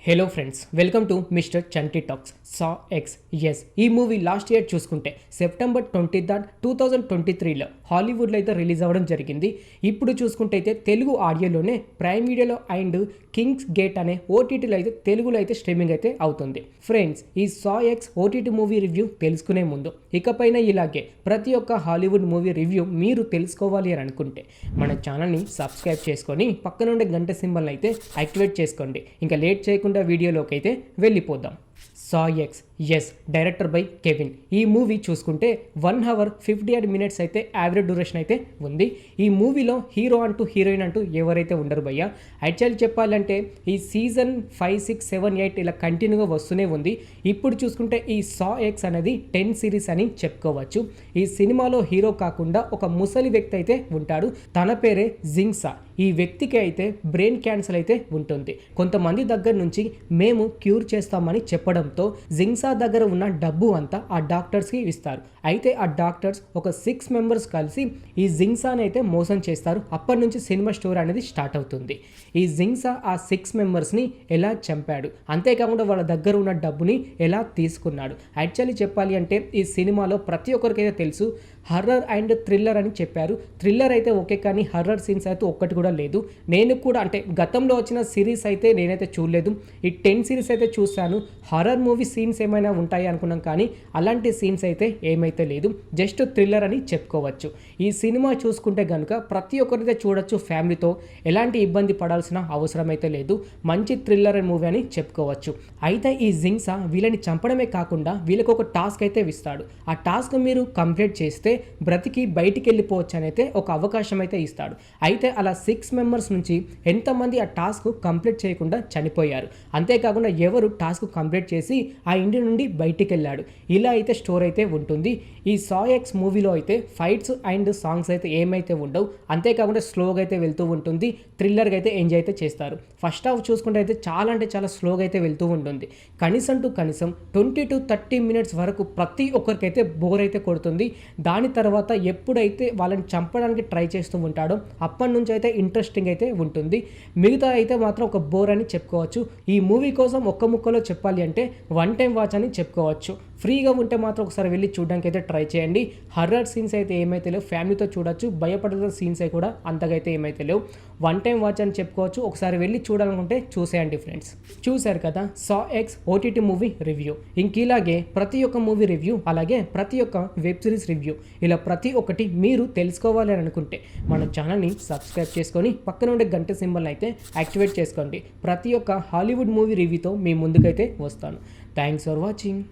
Hello friends, welcome to mister Chanti talks. Saw X. Yes, ఈ movie last year చూసుకుంటే September 2023లో హాలీవుడ్లో అయితే రిలీజ్ అవ్వడం జరిగింది. ఇప్పుడు చూసుకుంటే అయితే తెలుగు ఆడియోలోనే ప్రైమ్ వీడియోలో అండ్ కింగ్స్ గేట్ అనే ఓటీటీలో అయితే తెలుగులో అయితే స్ట్రీమింగ్ అయితే అవుతుంది. ఫ్రెండ్స్, ఈ సా ఎక్స్ ఓటీటీ మూవీ రివ్యూ తెలుసుకునే ముందు ఇకపైన ఇలాగే ప్రతి ఒక్క హాలీవుడ్ మూవీ రివ్యూ మీరు తెలుసుకోవాలి అని అనుకుంటే మన ఛానల్ని సబ్స్క్రైబ్ చేసుకొని పక్కనుండే గంట సింబల్ని అయితే యాక్టివేట్ చేసుకోండి. ఇంకా లేట్ చేయకుండా వీడియోలోకి అయితే వెళ్ళిపోదాం. Saw X. Yes, director by Kevin. ఈ మూవీ చూసుకుంటే 1 hour 58 minutes అయితే యావరేజ్ డ్యూరేషన్ అయితే ఉంది. ఈ మూవీలో హీరో అంటూ హీరోయిన్ అంటూ ఎవరైతే ఉండరు భయ్య. యాక్చువల్లీ చెప్పాలంటే ఈ సీజన్ 5, 6, 7, 8 ఇలా కంటిన్యూగా వస్తూనే ఉంది. ఇప్పుడు చూసుకుంటే ఈ సా ఎక్స్ అనేది 10 సిరీస్ అని చెప్పుకోవచ్చు. ఈ సినిమాలో హీరో కాకుండా ఒక ముసలి వ్యక్తి అయితే ఉంటాడు. తన పేరే జింగ్సా. ఈ వ్యక్తికి అయితే బ్రెయిన్ క్యాన్సర్ అయితే ఉంటుంది. కొంతమంది దగ్గర నుంచి మేము క్యూర్ చేస్తామని చెప్పడంతో జింగ్సా దగ్గర ఉన్న డబ్బు అంతా ఆ డాక్టర్స్కి ఇస్తారు. అయితే ఆ డాక్టర్స్ ఒక 6 members కలిసి ఈ జింగ్సాని అయితే మోసం చేస్తారు. అప్పటి నుంచి సినిమా స్టోరీ అనేది స్టార్ట్ అవుతుంది. ఈ జింగ్సా ఆ 6 membersని ఎలా చంపాడు, అంతేకాకుండా వాళ్ళ దగ్గర ఉన్న డబ్బుని ఎలా తీసుకున్నాడు. యాక్చువల్లీ చెప్పాలి అంటే ఈ సినిమాలో ప్రతి ఒక్కరికైతే తెలుసు హర్రర్ అండ్ థ్రిల్లర్ అని చెప్పారు. థ్రిల్లర్ అయితే ఓకే, కానీ హర్రర్ సీన్స్ అయితే ఒక్కటి కూడా లేదు. నేను కూడా అంటే గతంలో వచ్చిన సిరీస్ అయితే నేనైతే చూడలేదు. ఈ 10 సిరీస్ అయితే చూశాను. హర్రర్ మూవీ సీన్స్ ఏమైనా ఉంటాయి అనుకున్నాం, కానీ అలాంటి సీన్స్ అయితే ఏమైతే లేదు. జస్ట్ థ్రిల్లర్ అని చెప్పుకోవచ్చు. ఈ సినిమా చూసుకుంటే కనుక ప్రతి ఒక్కరైతే చూడొచ్చు ఫ్యామిలీతో. ఎలాంటి ఇబ్బంది పడాల్సిన అవసరం అయితే లేదు. మంచి థ్రిల్లర్ మూవీ అని చెప్పుకోవచ్చు. అయితే ఈ జింగ్సా వీళ్ళని చంపడమే కాకుండా వీళ్ళకి ఒక టాస్క్ అయితే ఇస్తాడు. ఆ టాస్క్ మీరు కంప్లీట్ చేస్తే బ్రతికి బయటికి వెళ్ళిపోవచ్చు అని అయితే ఒక అవకాశం అయితే ఇస్తాడు. అయితే అలా 6 members నుంచి ఎంతమంది ఆ టాస్క్ కంప్లీట్ చేయకుండా చనిపోయారు, అంతేకాకుండా ఎవరు టాస్క్ కంప్లీట్ చేసి ఆ ఇంటి నుండి బయటికి వెళ్ళాడు, ఇలా అయితే స్టోరీ అయితే ఉంటుంది. ఈ సా ఎక్స్ మూవీలో అయితే ఫైట్స్ అండ్ సాంగ్స్ అయితే ఏమైతే ఉండవు, అంతేకాకుండా స్లోగా అయితే వెళ్తూ ఉంటుంది. థ్రిల్లర్గా అయితే ఎంజాయ్ అయితే చేస్తారు. ఫస్ట్ హాఫ్ చూసుకుంటే అయితే చాలా అంటే చాలా స్లోగా అయితే వెళ్తూ ఉంటుంది. కనీసం 20 to 30 minutes వరకు ప్రతి ఒక్కరికైతే బోర్ అయితే కొడుతుంది. దాని తర్వాత ఎప్పుడైతే వాళ్ళని చంపడానికి ట్రై చేస్తూ ఉంటాడో అప్పటి నుంచి అయితే ఇంట్రెస్టింగ్ అయితే ఉంటుంది. మిగతా అయితే మాత్రం ఒక బోర్ అని చెప్పుకోవచ్చు. ఈ మూవీ కోసం ఒక్క ముక్కలో చెప్పాలి అంటే 1 time వాచ్ అని చెప్పుకోవచ్చు. ఫ్రీగా ఉంటే మాత్రం ఒకసారి వెళ్ళి చూడడానికి అయితే ట్రై చేయండి. హర్రర్ సీన్స్ అయితే ఏమైతే లేవు, ఫ్యామిలీతో చూడొచ్చు. భయపడుతున్న సీన్స్ అయితే కూడా అంతగా అయితే ఏమైతే లేవు. 1 time వాచ్ అని చెప్పుకోవచ్చు. ఒకసారి వెళ్ళి చూడాలనుకుంటే చూసేయండి ఫ్రెండ్స్. చూశారు కదా సా ఎక్స్ ఓటీటీ మూవీ రివ్యూ. ఇంకిలాగే ప్రతి ఒక్క మూవీ రివ్యూ, అలాగే ప్రతి ఒక్క వెబ్ సిరీస్ రివ్యూ, ఇలా ప్రతి ఒక్కటి మీరు తెలుసుకోవాలి అని అనుకుంటే మన ఛానల్ని సబ్స్క్రైబ్ చేసుకొని పక్కన ఉండే గంట సింబల్ అయితే యాక్టివేట్ చేసుకోండి. ప్రతి ఒక్క హాలీవుడ్ మూవీ రివ్యూతో మీ ముందుకైతే వస్తాను. Thanks for watching.